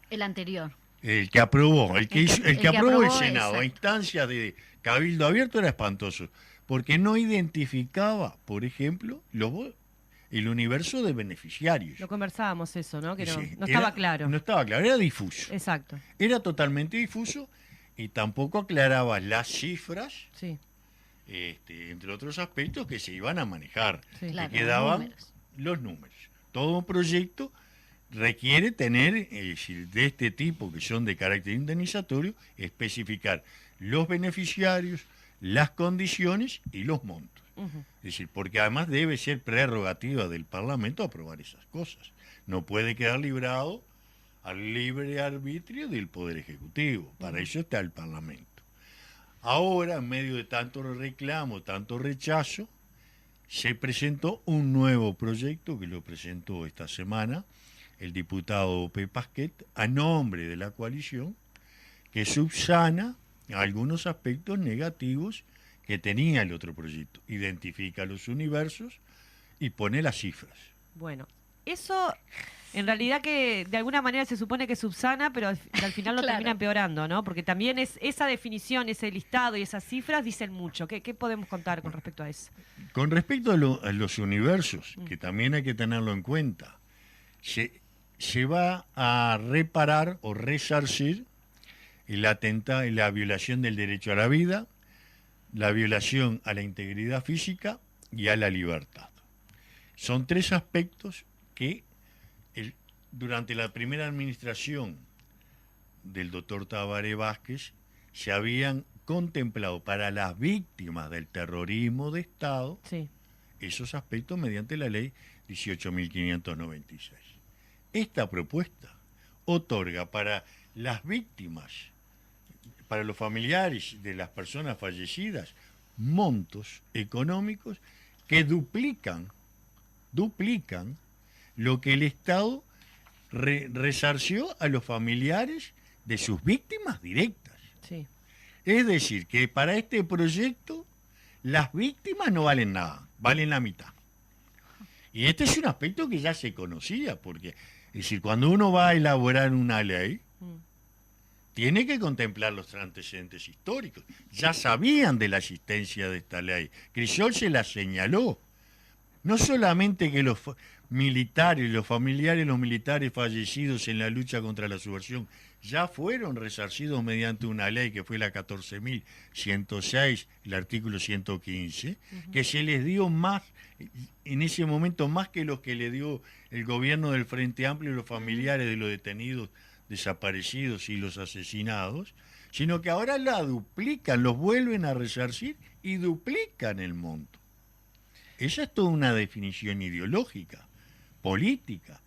El anterior. El que aprobó, el que aprobó el Senado, exacto, a instancias de Cabildo Abierto, era espantoso, porque no identificaba, por ejemplo, el universo de beneficiarios. Lo conversábamos eso, ¿no? Que Sí, no estaba claro. No estaba claro, era difuso. Exacto. Era totalmente difuso y tampoco aclaraba las cifras, Sí. entre otros aspectos que se iban a manejar. Sí. Que Claro, quedaban los números. Todo un proyecto requiere tener, de este tipo que son de carácter indemnizatorio, especificar los beneficiarios, las condiciones y los montos. Es decir, porque además debe ser prerrogativa del Parlamento aprobar esas cosas. No puede quedar librado al libre arbitrio del Poder Ejecutivo. Para eso está el Parlamento. Ahora, en medio de tanto reclamo, tanto rechazo, se presentó un nuevo proyecto que lo presentó esta semana el diputado P. Pasquet, a nombre de la coalición, que subsana algunos aspectos negativos que tenía el otro proyecto. Identifica los universos y pone las cifras. Bueno, eso en realidad que de alguna manera se supone que subsana, pero al final lo Claro. termina empeorando, ¿no? Porque también esa definición, ese listado y esas cifras dicen mucho. ¿Qué podemos contar con respecto a eso? Con respecto a los universos, que también hay que tenerlo en cuenta, se va a reparar o resarcir la violación del derecho a la vida, la violación a la integridad física y a la libertad. Son tres aspectos que durante la primera administración del doctor Tabaré Vázquez se habían contemplado para las víctimas del terrorismo de Estado, Sí. esos aspectos mediante la ley 18.596. Esta propuesta otorga para las víctimas, para los familiares de las personas fallecidas, montos económicos que duplican lo que el Estado resarció a los familiares de sus víctimas directas. Sí. Es decir, que para este proyecto las víctimas no valen nada, valen la mitad. Y este es un aspecto que ya se conocía, porque es decir, cuando uno va a elaborar una ley, tiene que contemplar los antecedentes históricos. Ya sabían de la existencia de esta ley. Crisol se la señaló. No solamente que los militares, los familiares de los militares fallecidos en la lucha contra la subversión ya fueron resarcidos mediante una ley que fue la 14.106, el artículo 115, que se les dio más, en ese momento más que los que le dio el gobierno del Frente Amplio y los familiares de los detenidos, desaparecidos y los asesinados, sino que ahora la duplican, los vuelven a resarcir y duplican el monto. esa es toda una definición ideológica, política,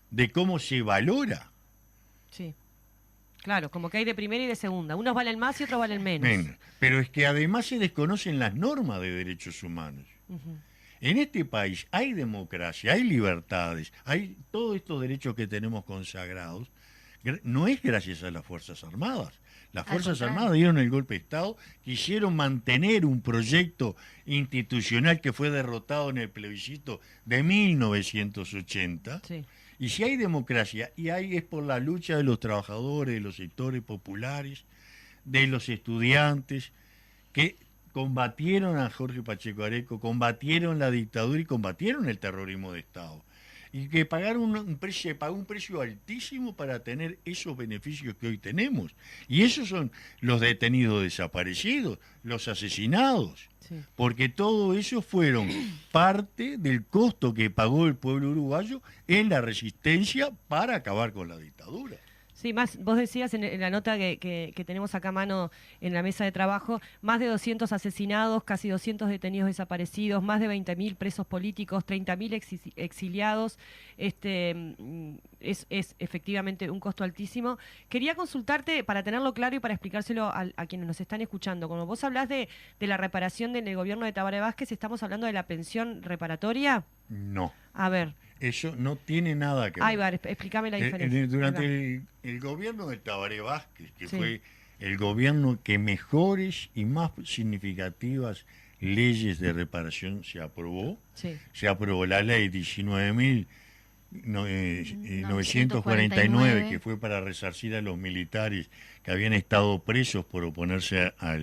de cómo se valora. Sí. Claro, como que hay de primera y de segunda. Unos valen más y otros valen menos. Menos. Pero es que además se desconocen las normas de derechos humanos. Ujú. En este país hay democracia, hay libertades, hay todos estos derechos que tenemos consagrados. No es gracias a las Fuerzas Armadas. Las Fuerzas Armadas dieron el golpe de Estado, quisieron mantener un proyecto institucional que fue derrotado en el plebiscito de 1980. Sí. Y si hay democracia, y hay es por la lucha de los trabajadores, de los sectores populares, de los estudiantes, que combatieron a Jorge Pacheco Areco, combatieron la dictadura y combatieron el terrorismo de Estado. Y que pagaron pagó un precio altísimo para tener esos beneficios que hoy tenemos. Y esos son los detenidos desaparecidos, los asesinados. Sí. Porque todo eso fueron parte del costo que pagó el pueblo uruguayo en la resistencia para acabar con la dictadura. Sí, más vos decías en la nota que tenemos acá a mano en la mesa de trabajo, más de 200 asesinados, casi 200 detenidos desaparecidos, más de 20.000 presos políticos, 30.000 exiliados. Es efectivamente un costo altísimo. Quería consultarte, para tenerlo claro y para explicárselo a quienes nos están escuchando, cuando vos hablás de la reparación del gobierno de Tabaré Vázquez, ¿estamos hablando de la pensión reparatoria? No. A ver. Eso no tiene nada que ver. Ahí va, explícame la diferencia. Durante el gobierno de Tabaré Vázquez, que Sí. fue el gobierno que mejores y más significativas leyes de reparación se aprobó, Sí. se aprobó la ley 19.949, que fue para resarcir a los militares que habían estado presos por oponerse a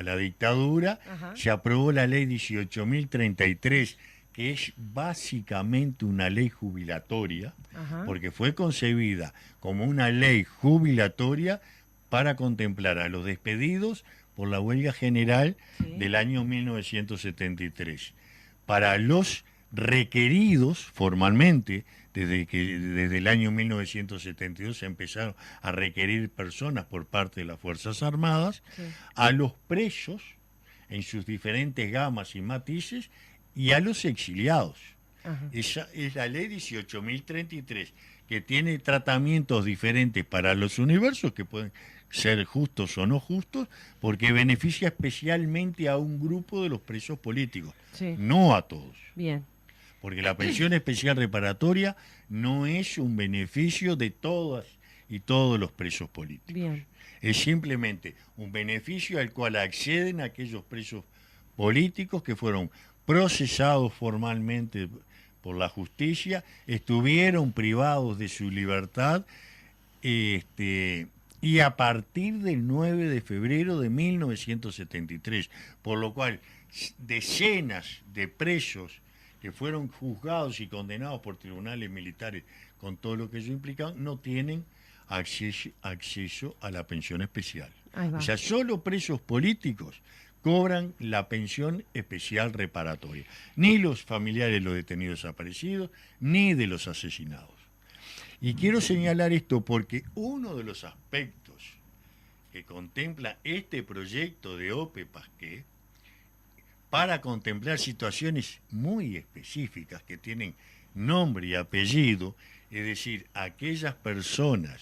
la dictadura. Ajá. Se aprobó la ley 18.033, que es básicamente una ley jubilatoria, Ajá. porque fue concebida como una ley jubilatoria para contemplar a los despedidos por la huelga general Sí. del año 1973, para los requeridos formalmente, desde el año 1972 se empezaron a requerir personas por parte de las Fuerzas Armadas, Sí. a los presos en sus diferentes gamas y matices, y a los exiliados. Ajá. Esa es la ley 18.033, que tiene tratamientos diferentes para los universos, que pueden ser justos o no justos, porque beneficia especialmente a un grupo de los presos políticos, Sí. no a todos. Bien. Porque la pensión especial reparatoria no es un beneficio de todas y todos los presos políticos. Bien. Es simplemente un beneficio al cual acceden aquellos presos políticos que fueron procesados formalmente por la justicia, estuvieron privados de su libertad, y a partir del 9 de febrero de 1973, por lo cual decenas de presos que fueron juzgados y condenados por tribunales militares con todo lo que ello implicaba, no tienen acceso a la pensión especial. Ahí va. O sea, solo presos políticos cobran la pensión especial reparatoria. Ni los familiares de los detenidos desaparecidos, ni de los asesinados. Y quiero señalar esto porque uno de los aspectos que contempla este proyecto de OPE Pasqué, para contemplar situaciones muy específicas que tienen nombre y apellido, es decir, aquellas personas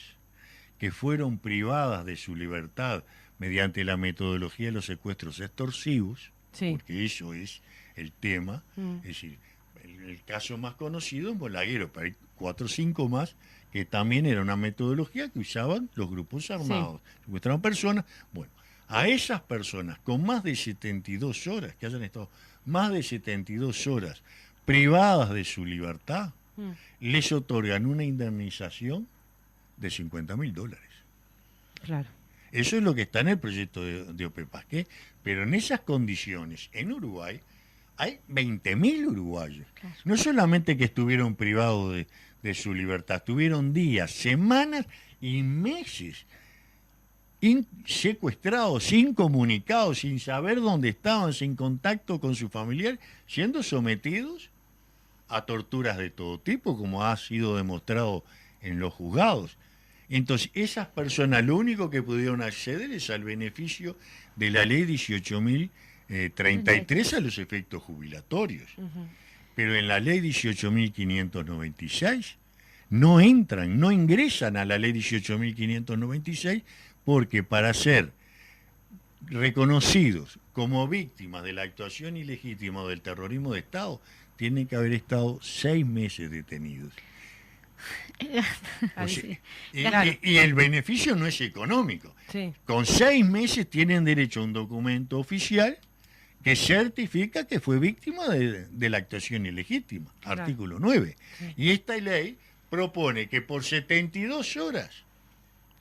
que fueron privadas de su libertad mediante la metodología de los secuestros extorsivos, Sí. porque eso es el tema, Mm. es decir, el caso más conocido es Bolaguero, pero hay 4 o 5 más que también era una metodología que usaban los grupos armados, secuestraban personas. Bueno, a esas personas con más de 72 horas, que hayan estado más de 72 horas privadas de su libertad, Mm. les otorgan una indemnización de $50.000. Claro. Eso es lo que está en el proyecto de OPE Pasqué, pero en esas condiciones, en Uruguay, hay 20.000 uruguayos. Claro. No solamente que estuvieron privados de su libertad, tuvieron días, semanas y meses secuestrados, incomunicados, sin saber dónde estaban, sin contacto con su familiar, siendo sometidos a torturas de todo tipo, como ha sido demostrado en los juzgados. Entonces, esas personas lo único que pudieron acceder es al beneficio de la ley 18.000 33 a los efectos jubilatorios. Pero en la ley 18.596 no entran, no ingresan a la ley 18.596 porque para ser reconocidos como víctimas de la actuación ilegítima o del terrorismo de Estado, tienen que haber estado 6 meses detenidos. O sea, y el beneficio no es económico. Sí. Con 6 meses tienen derecho a un documento oficial que certifica que fue víctima de la actuación ilegítima, Claro. artículo 9. Sí. Y esta ley propone que por 72 horas,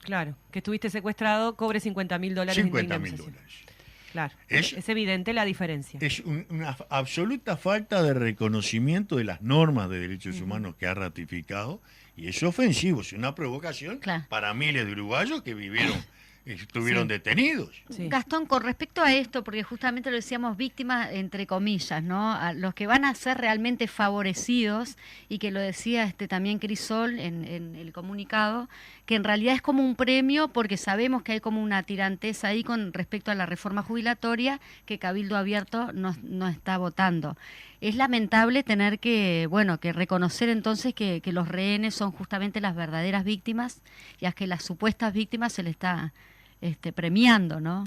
Claro, que estuviste secuestrado, cobre $50.000 de 50.000 indemnización. dólares. Claro, Es- es evidente la diferencia. Es una absoluta falta de reconocimiento de las normas de derechos humanos que ha ratificado, y es ofensivo, es una provocación Claro. para miles de uruguayos que estuvieron Sí. detenidos. Sí. Gastón, con respecto a esto, porque justamente lo decíamos víctimas entre comillas, ¿no? A los que van a ser realmente favorecidos, y que lo decía también Crisol en el comunicado, que en realidad es como un premio porque sabemos que hay como una tiranteza ahí con respecto a la reforma jubilatoria que Cabildo Abierto no está votando. Es lamentable tener que reconocer entonces que los rehenes son justamente las verdaderas víctimas y a que las supuestas víctimas se le está premiando, ¿no?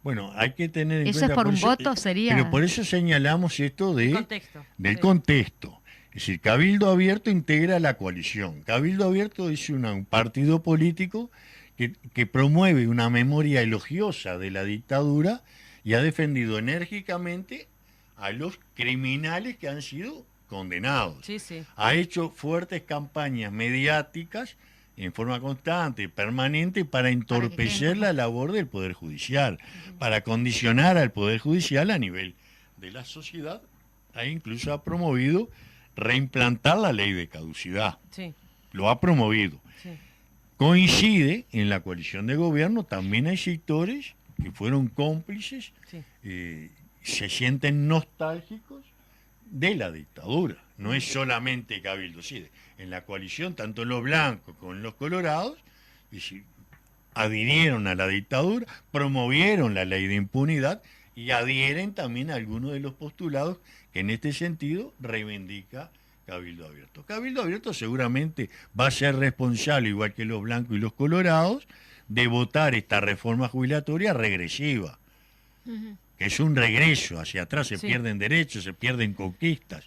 Bueno, hay que tener en ¿Eso cuenta... es por un voto? Sería... Pero por eso señalamos esto Contexto. del Sí. contexto. Es decir, Cabildo Abierto integra la coalición. Cabildo Abierto es un partido político que promueve una memoria elogiosa de la dictadura y ha defendido enérgicamente a los criminales que han sido condenados. Sí, sí. Ha hecho fuertes campañas mediáticas en forma constante, permanente, para entorpecer queden la labor del Poder Judicial, para condicionar al Poder Judicial a nivel de la sociedad, e incluso ha promovido reimplantar la ley de caducidad. Sí, Lo ha promovido. sí. Coincide en la coalición de gobierno, también hay sectores que fueron cómplices, Sí. se sienten nostálgicos de la dictadura. No es solamente Cabildo, sí, en la coalición, tanto los blancos como los colorados, es decir, adhirieron a la dictadura, promovieron la ley de impunidad y adhieren también a algunos de los postulados que en este sentido reivindica Cabildo Abierto. Cabildo Abierto seguramente va a ser responsable, igual que los blancos y los colorados, de votar esta reforma jubilatoria regresiva, que es un regreso hacia atrás, se Sí. pierden derechos, se pierden conquistas.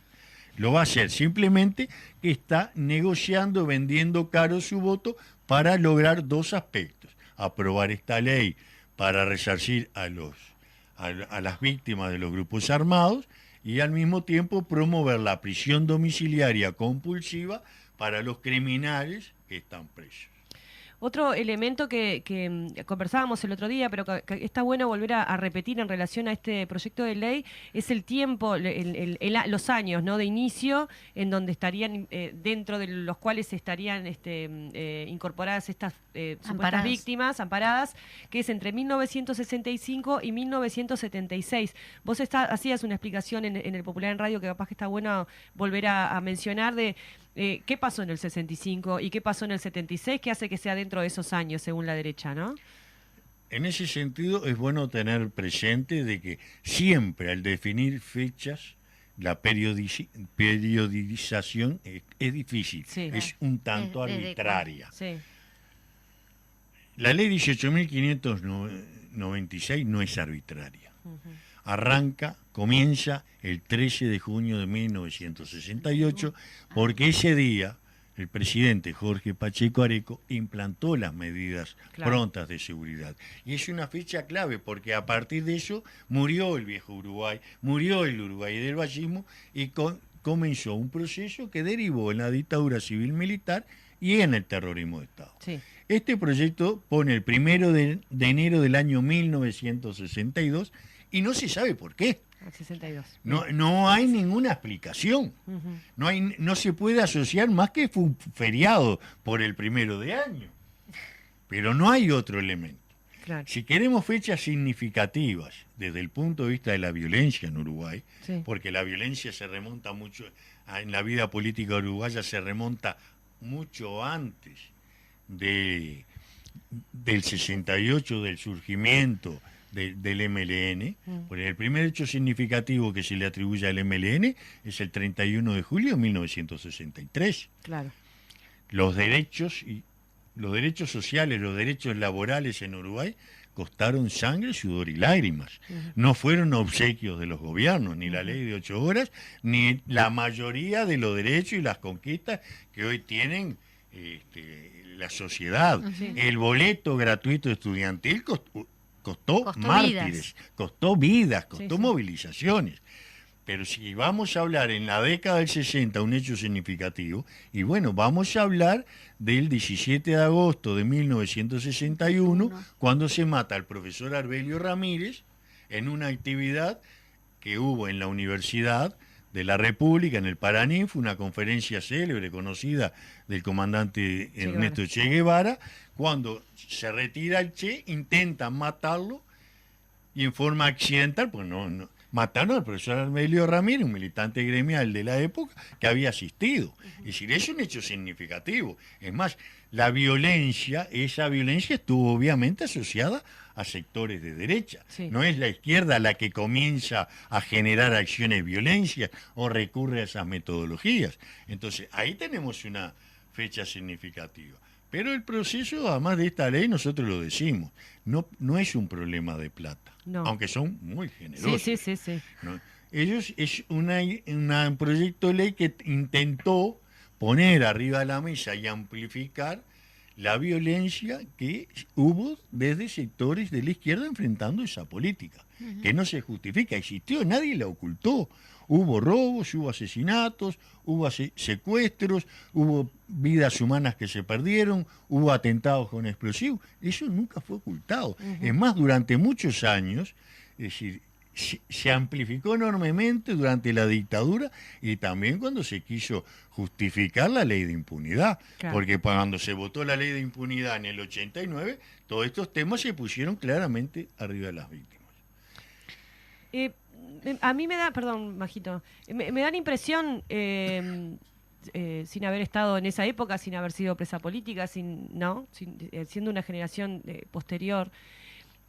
Lo va a hacer simplemente que está negociando, vendiendo caro su voto para lograr dos aspectos: aprobar esta ley para resarcir a las víctimas de los grupos armados y al mismo tiempo promover la prisión domiciliaria compulsiva para los criminales que están presos. Otro elemento que conversábamos el otro día, pero que está bueno volver a repetir en relación a este proyecto de ley, es el tiempo, los años, ¿no?, de inicio, en donde estarían, dentro de los cuales estarían incorporadas estas supuestas Amparadas. víctimas amparadas, que es entre 1965 y 1976. Vos hacías una explicación en el Popular en Radio que capaz que está bueno volver a mencionar de qué pasó en el 65 y qué pasó en el 76, que hace que sea dentro de esos años, según la derecha, ¿no? En ese sentido es bueno tener presente de que siempre al definir fechas la periodización es difícil, Sí. es un tanto ¿Desde arbitraria. Sí, La ley 18.596 no es arbitraria. Comienza el 13 de junio de 1968, porque ese día el presidente Jorge Pacheco Areco implantó las medidas Claro. prontas de seguridad. Y es una fecha clave, porque a partir de eso murió el viejo Uruguay, murió el Uruguay del vallismo, y comenzó un proceso que derivó en la dictadura civil-militar y en el terrorismo de Estado. sí. Este proyecto pone el 1 de enero del año 1962 y no se sabe por qué. Al 62. No hay ninguna explicación. Ujú. No se puede asociar más que fue un feriado por el 1 de año. Pero no hay otro elemento. Claro. Si queremos fechas significativas desde el punto de vista de la violencia en Uruguay, Sí. porque la violencia se remonta mucho, en la vida política uruguaya se remonta mucho antes del 68, del surgimiento del MLN, porque el primer hecho significativo que se le atribuye al MLN es el 31 de julio de 1963. Claro. Los derechos sociales, los derechos laborales en Uruguay costaron sangre, sudor y lágrimas. No fueron obsequios de los gobiernos, ni la ley de 8 horas, ni la mayoría de los derechos y las conquistas que hoy tienen la sociedad. El boleto gratuito estudiantil costó mártires, vidas. costó vidas, costó movilizaciones. Pero si vamos a hablar en la década del 60, un hecho significativo, y bueno, vamos a hablar del 17 de agosto de 1961, cuando se mata al profesor Arbelio Ramírez en una actividad que hubo en la Universidad de la República, en el Paraná, fue una conferencia célebre, conocida, del comandante Ernesto Che Guevara. Cuando se retira el Che, intentan matarlo, y en forma accidental, pues mataron al profesor Arbelio Ramírez, un militante gremial de la época que había asistido. Es decir, es un hecho significativo. Es más, esa violencia estuvo obviamente asociada a sectores de derecha. No es la izquierda la que comienza a generar acciones violencias o recurre a esas metodologías. Entonces, ahí tenemos una fecha significativa. Pero el proceso, además de esta ley, nosotros lo decimos, no es un problema de plata, aunque son muy generosos. Sí. ¿No? Ellos es un proyecto de ley que intentó poner arriba de la mesa y amplificar la violencia que hubo desde sectores de la izquierda enfrentando esa política, que no se justifica, existió, nadie la ocultó. Hubo robos, hubo asesinatos, hubo secuestros, hubo vidas humanas que se perdieron, hubo atentados con explosivos. Eso nunca fue ocultado. Es más, durante muchos años, es decir, se amplificó enormemente durante la dictadura y también cuando se quiso justificar la ley de impunidad. Claro. Porque cuando se votó la ley de impunidad en el 89, todos estos temas se pusieron claramente arriba de las víctimas. A mí me da, perdón, Majito, me da la impresión, sin haber estado en esa época, sin haber sido presa política, siendo una generación posterior,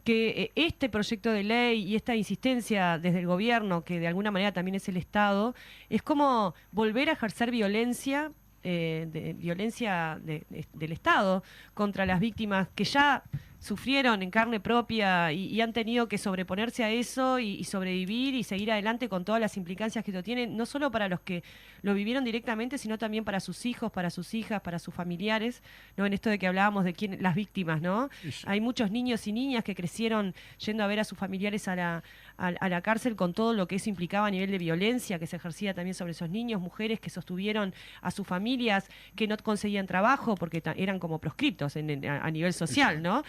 que este proyecto de ley y esta insistencia desde el gobierno, que de alguna manera también es el Estado, es como volver a ejercer violencia del Estado contra las víctimas que ya sufrieron en carne propia y han tenido que sobreponerse a eso y sobrevivir y seguir adelante con todas las implicancias que esto tiene, no solo para los que lo vivieron directamente, sino también para sus hijos, para sus hijas, para sus familiares, ¿no? En esto de que hablábamos de las víctimas, ¿no? Sí. Hay muchos niños y niñas que crecieron yendo a ver a sus familiares a la cárcel con todo lo que eso implicaba a nivel de violencia que se ejercía también sobre esos niños, mujeres que sostuvieron a sus familias, que no conseguían trabajo porque eran como proscriptos a nivel social, ¿no?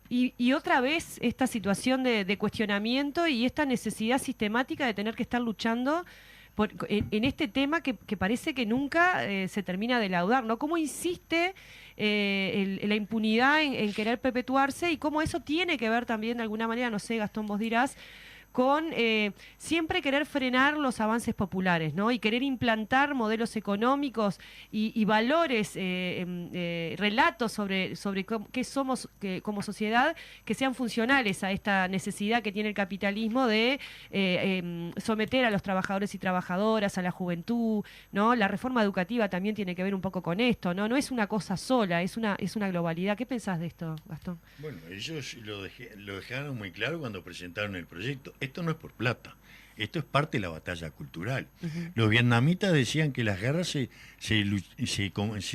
Y otra vez esta situación de cuestionamiento y esta necesidad sistemática de tener que estar luchando en este tema que parece que nunca se termina de laudar, ¿no? Cómo insiste la impunidad en querer perpetuarse y cómo eso tiene que ver también de alguna manera, no sé, Gastón, vos dirás, con siempre querer frenar los avances populares, ¿no? Y querer implantar modelos económicos y valores, relatos sobre qué somos como sociedad, que sean funcionales a esta necesidad que tiene el capitalismo de someter a los trabajadores y trabajadoras, a la juventud, ¿no? La reforma educativa también tiene que ver un poco con esto, ¿no? No es una cosa sola, es una globalidad. ¿Qué pensás de esto, Gastón? Bueno, ellos lo dejaron muy claro cuando presentaron el proyecto. Esto no es por plata, esto es parte de la batalla cultural. Los vietnamitas decían que las guerras se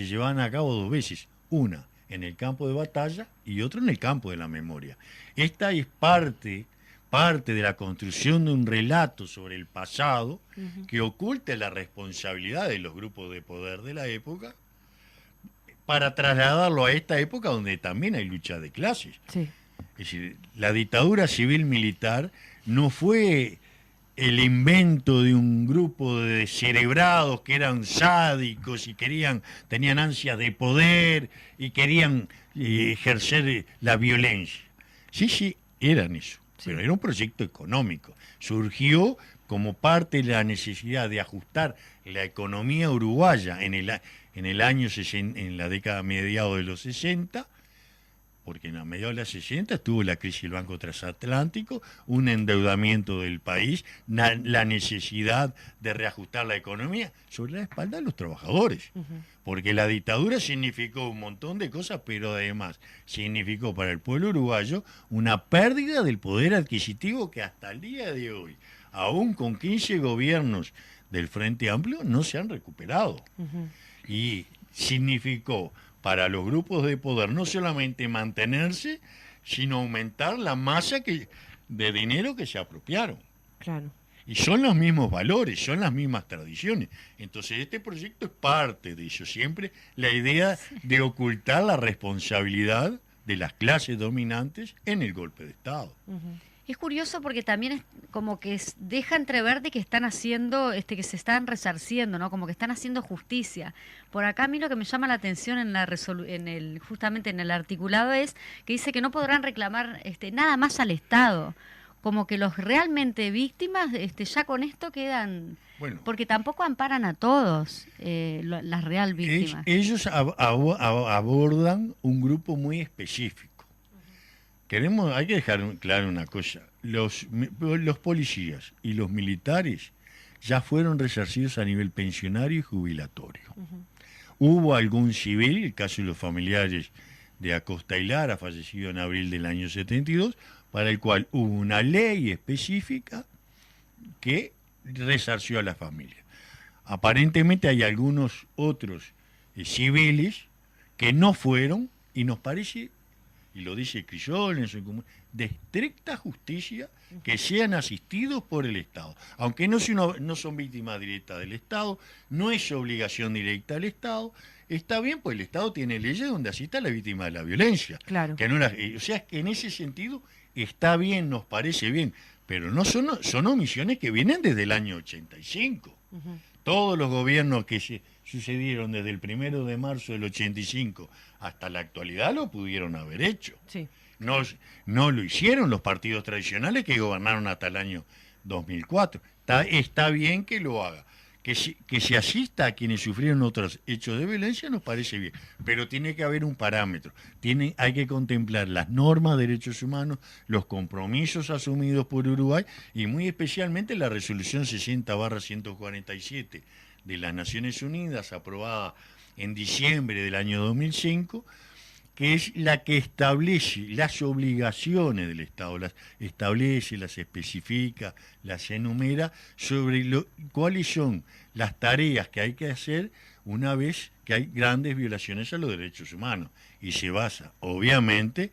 llevaban a cabo dos veces, una en el campo de batalla y otra en el campo de la memoria. Esta es parte de la construcción de un relato sobre el pasado que oculta la responsabilidad de los grupos de poder de la época para trasladarlo a esta época donde también hay lucha de clases. Sí. Es decir, la dictadura civil-militar no fue el invento de un grupo de descerebrados que eran sádicos y tenían ansias de poder y querían ejercer la violencia. Sí, eran eso, pero era un proyecto económico. Surgió como parte de la necesidad de ajustar la economía uruguaya en el año 60, en la década mediados de los 60, porque en la mediados de los 60 tuvo la crisis del Banco Transatlántico, un endeudamiento del país, la necesidad de reajustar la economía sobre la espalda de los trabajadores. Porque la dictadura significó un montón de cosas, pero además significó para el pueblo uruguayo una pérdida del poder adquisitivo que hasta el día de hoy, aún con 15 gobiernos del Frente Amplio, no se han recuperado. Y significó para los grupos de poder no solamente mantenerse, sino aumentar la masa de dinero que se apropiaron. Claro. Y son los mismos valores, son las mismas tradiciones. Entonces este proyecto es parte de eso. Siempre la idea de ocultar la responsabilidad de las clases dominantes en el golpe de Estado. Es curioso porque también es como que deja entrever de que están haciendo, que se están resarciendo, ¿no? Como que están haciendo justicia. Por acá a mí lo que me llama la atención justamente en el articulado es que dice que no podrán reclamar nada más al Estado. Como que los realmente víctimas ya con esto quedan... Bueno, porque tampoco amparan a todos las real víctimas. Ellos abordan un grupo muy específico. Hay que dejar claro una cosa, los policías y los militares ya fueron resarcidos a nivel pensionario y jubilatorio. Hubo algún civil, el caso de los familiares de Acosta y Lara, fallecido en abril del año 72, para el cual hubo una ley específica que resarció a la familia. Aparentemente hay algunos otros civiles que no fueron, y nos parece, y lo dice Crisol en su de estricta justicia, que sean asistidos por el Estado. Aunque no son víctimas directas del Estado, no es obligación directa del Estado, está bien, pues el Estado tiene leyes donde asista a la víctima de la violencia. Claro. O sea, que en ese sentido está bien, nos parece bien, pero no son omisiones que vienen desde el año 85. Todos los gobiernos que se sucedieron desde el 1 de marzo del 85 hasta la actualidad lo pudieron haber hecho. Sí. No lo hicieron los partidos tradicionales que gobernaron hasta el año 2004. Está bien que lo haga. Que se asista a quienes sufrieron otros hechos de violencia nos parece bien, pero tiene que haber un parámetro. Hay que contemplar las normas de derechos humanos, los compromisos asumidos por Uruguay y muy especialmente la resolución 60/147 de las Naciones Unidas, aprobada en diciembre del año 2005, que es la que establece las obligaciones del Estado, las establece, las especifica, las enumera sobre cuáles son las tareas que hay que hacer una vez que hay grandes violaciones a los derechos humanos. Y se basa, obviamente,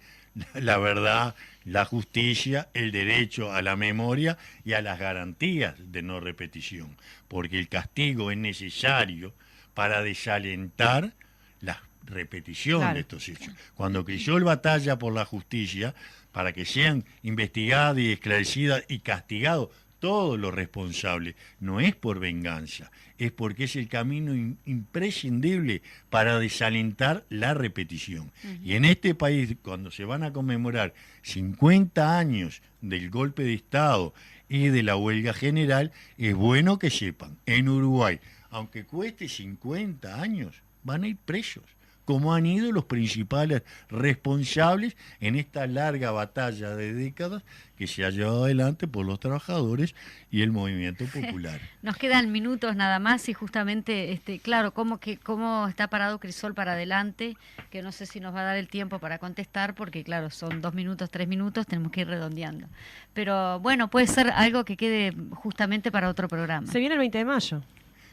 la verdad, la justicia, el derecho a la memoria y a las garantías de no repetición, porque el castigo es necesario para desalentar las repetición de estos hechos. Cuando Crisol batalla por la justicia para que sean investigadas y esclarecidas y castigados todos los responsables, no es por venganza, es porque es el camino imprescindible para desalentar la repetición. Y en este país, cuando se van a conmemorar 50 años del golpe de Estado y de la huelga general, es bueno que sepan, en Uruguay, aunque cueste 50 años, van a ir presos, como han ido los principales responsables en esta larga batalla de décadas que se ha llevado adelante por los trabajadores y el movimiento popular. Nos quedan minutos nada más y justamente, claro, cómo está parado Crisol para adelante, que no sé si nos va a dar el tiempo para contestar, porque claro, son 2 minutos, 3 minutos, tenemos que ir redondeando. Pero bueno, puede ser algo que quede justamente para otro programa. Se viene el 20 de mayo.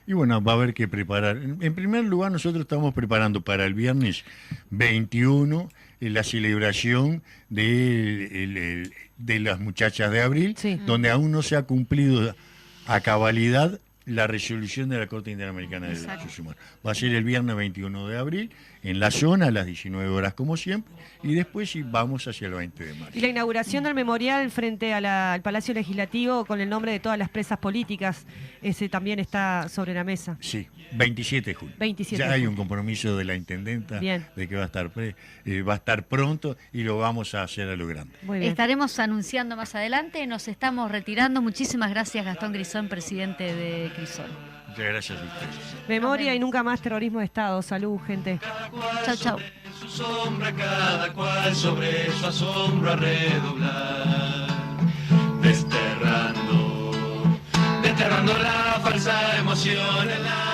Y bueno, va a haber que preparar. En primer lugar, nosotros estamos preparando para el viernes 21 la celebración de las muchachas de abril, donde aún no se ha cumplido a cabalidad la resolución de la Corte Interamericana de Derechos Humanos. Va a ser el viernes 21 de abril, en la zona, a las 19 horas como siempre, y después sí vamos hacia el 20 de mayo. Y la inauguración del memorial frente al Palacio Legislativo con el nombre de todas las presas políticas, ese también está sobre la mesa. Sí, 27 de julio. 27 ya hay un compromiso de la intendenta de que va a estar pronto y lo vamos a hacer a lo grande. Muy bien. Estaremos anunciando más adelante, nos estamos retirando. Muchísimas gracias, Gastón Grisón, presidente de Crisol. Muchas gracias a ustedes. Memoria y nunca más terrorismo de Estado. Salud, gente. Chau, chau. su sombra cada cual sobre su asombro a redoblar, desterrando la falsa emoción en la